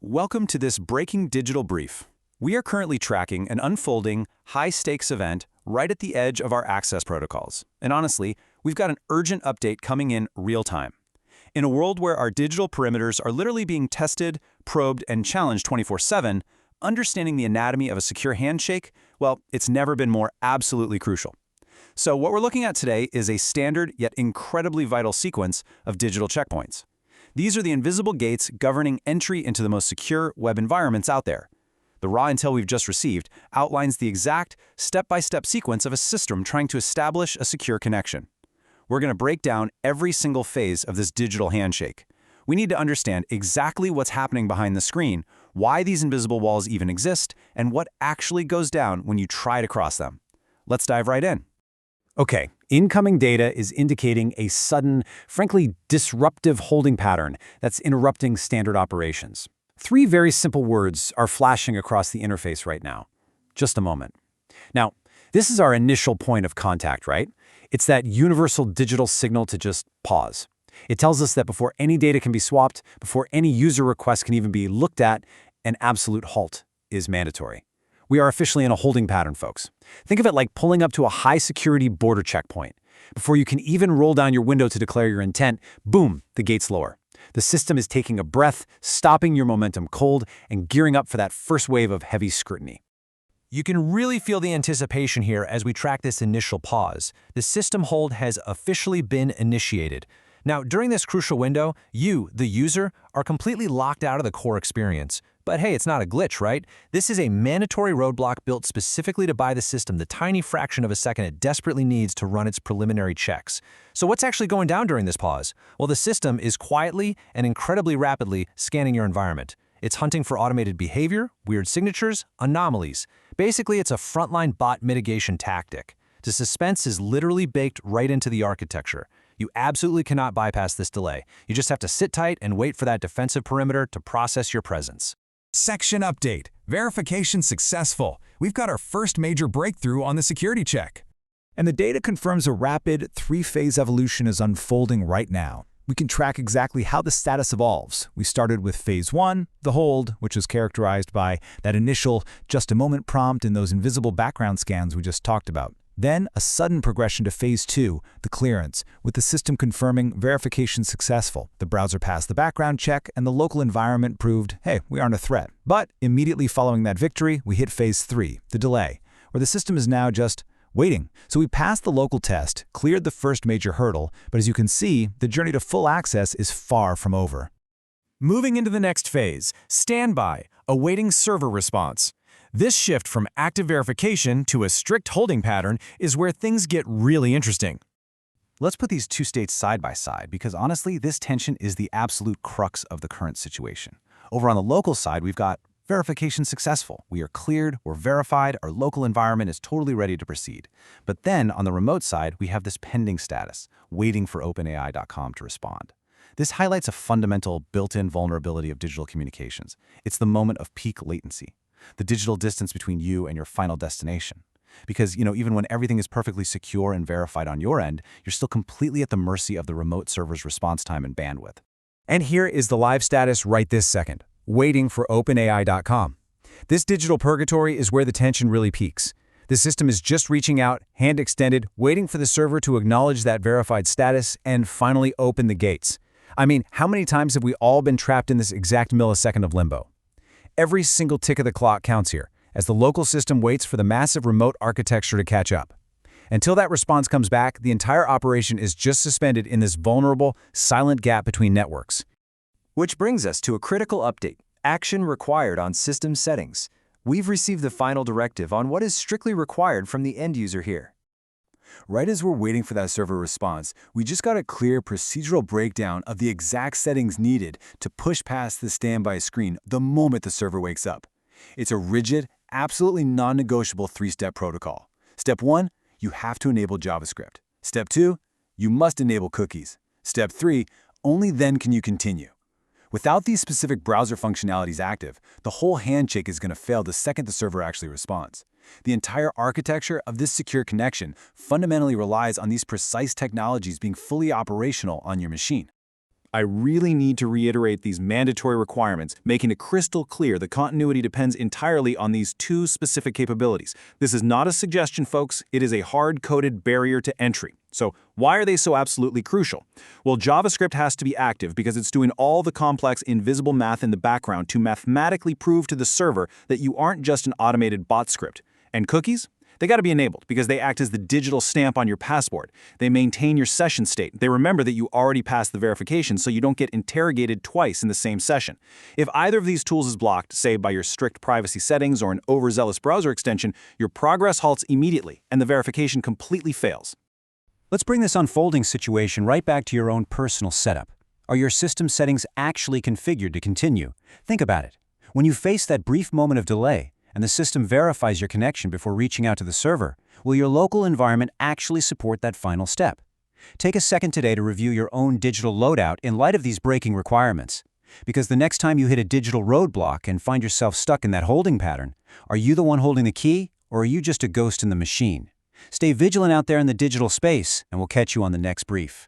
Welcome to this breaking digital brief. We are currently tracking an unfolding, high-stakes event right at the edge of our access protocols. And honestly, we've got an urgent update coming in real time. In a world where our digital perimeters are literally being tested, probed, and challenged 24/7, understanding the anatomy of a secure handshake, well, it's never been more absolutely crucial. So what we're looking at today is a standard yet incredibly vital sequence of digital checkpoints. These are the invisible gates governing entry into the most secure web environments out there. The raw intel we've just received outlines the exact step-by-step sequence of a system trying to establish a secure connection. We're going to break down every single phase of this digital handshake. We need to understand exactly what's happening behind the screen, why these invisible walls even exist, and what actually goes down when you try to cross them. Let's dive right in. Okay, incoming data is indicating a sudden, frankly disruptive holding pattern that's interrupting standard operations. Three very simple words are flashing across the interface right now. Just a moment. Now, this is our initial point of contact, right? It's that universal digital signal to just pause. It tells us that before any data can be swapped, before any user request can even be looked at, an absolute halt is mandatory. We are officially in a holding pattern, folks. Think of it like pulling up to a high-security border checkpoint. Before you can even roll down your window to declare your intent, boom, the gate's lower. The system is taking a breath, stopping your momentum cold, and gearing up for that first wave of heavy scrutiny. You can really feel the anticipation here as we track this initial pause. The system hold has officially been initiated. Now, during this crucial window, you, the user, are completely locked out of the core experience. But hey, it's not a glitch, right? This is a mandatory roadblock built specifically to buy the system the tiny fraction of a second it desperately needs to run its preliminary checks. So what's actually going down during this pause? Well, the system is quietly and incredibly rapidly scanning your environment. It's hunting for automated behavior, weird signatures, anomalies. Basically, it's a frontline bot mitigation tactic. The suspense is literally baked right into the architecture. You absolutely cannot bypass this delay. You just have to sit tight and wait for that defensive perimeter to process your presence. Section update. Verification successful. We've got our first major breakthrough on the security check. And the data confirms a rapid three-phase evolution is unfolding right now. We can track exactly how the status evolves. We started with phase 1, the hold, which is characterized by that initial just a moment prompt and those invisible background scans we just talked about. Then a sudden progression to phase 2, the clearance, with the system confirming verification successful. The browser passed the background check and the local environment proved, hey, we aren't a threat. But immediately following that victory, we hit phase 3, the delay, where the system is now just waiting. So we passed the local test, cleared the first major hurdle, but as you can see, the journey to full access is far from over. Moving into the next phase, standby, awaiting server response. This shift from active verification to a strict holding pattern is where things get really interesting. Let's put these two states side by side because honestly, this tension is the absolute crux of the current situation. Over on the local side, we've got verification successful. We are cleared, we're verified, our local environment is totally ready to proceed. But then on the remote side, we have this pending status, waiting for OpenAI.com to respond. This highlights a fundamental built-in vulnerability of digital communications. It's the moment of peak latency, the digital distance between you and your final destination. Because, even when everything is perfectly secure and verified on your end, you're still completely at the mercy of the remote server's response time and bandwidth. And here is the live status right this second, waiting for OpenAI.com. This digital purgatory is where the tension really peaks. The system is just reaching out, hand extended, waiting for the server to acknowledge that verified status and finally open the gates. I mean, how many times have we all been trapped in this exact millisecond of limbo? Every single tick of the clock counts here, as the local system waits for the massive remote architecture to catch up. Until that response comes back, the entire operation is just suspended in this vulnerable, silent gap between networks. Which brings us to a critical update, action required on system settings. We've received the final directive on what is strictly required from the end user here. Right as we're waiting for that server response, we just got a clear procedural breakdown of the exact settings needed to push past the standby screen the moment the server wakes up. It's a rigid, absolutely non-negotiable three-step protocol. Step 1, you have to enable JavaScript. Step 2, you must enable cookies. Step 3, only then can you continue. Without these specific browser functionalities active, the whole handshake is going to fail the second the server actually responds. The entire architecture of this secure connection fundamentally relies on these precise technologies being fully operational on your machine. I really need to reiterate these mandatory requirements, making it crystal clear the continuity depends entirely on these two specific capabilities. This is not a suggestion, folks. It is a hard-coded barrier to entry. So why are they so absolutely crucial? Well, JavaScript has to be active because it's doing all the complex invisible math in the background to mathematically prove to the server that you aren't just an automated bot script. And cookies? They got to be enabled because they act as the digital stamp on your passport. They maintain your session state. They remember that you already passed the verification so you don't get interrogated twice in the same session. If either of these tools is blocked, say by your strict privacy settings or an overzealous browser extension, your progress halts immediately and the verification completely fails. Let's bring this unfolding situation right back to your own personal setup. Are your system settings actually configured to continue? Think about it. When you face that brief moment of delay, and the system verifies your connection before reaching out to the server, will your local environment actually support that final step? Take a second today to review your own digital loadout in light of these breaking requirements. Because the next time you hit a digital roadblock and find yourself stuck in that holding pattern, are you the one holding the key, or are you just a ghost in the machine? Stay vigilant out there in the digital space, and we'll catch you on the next brief.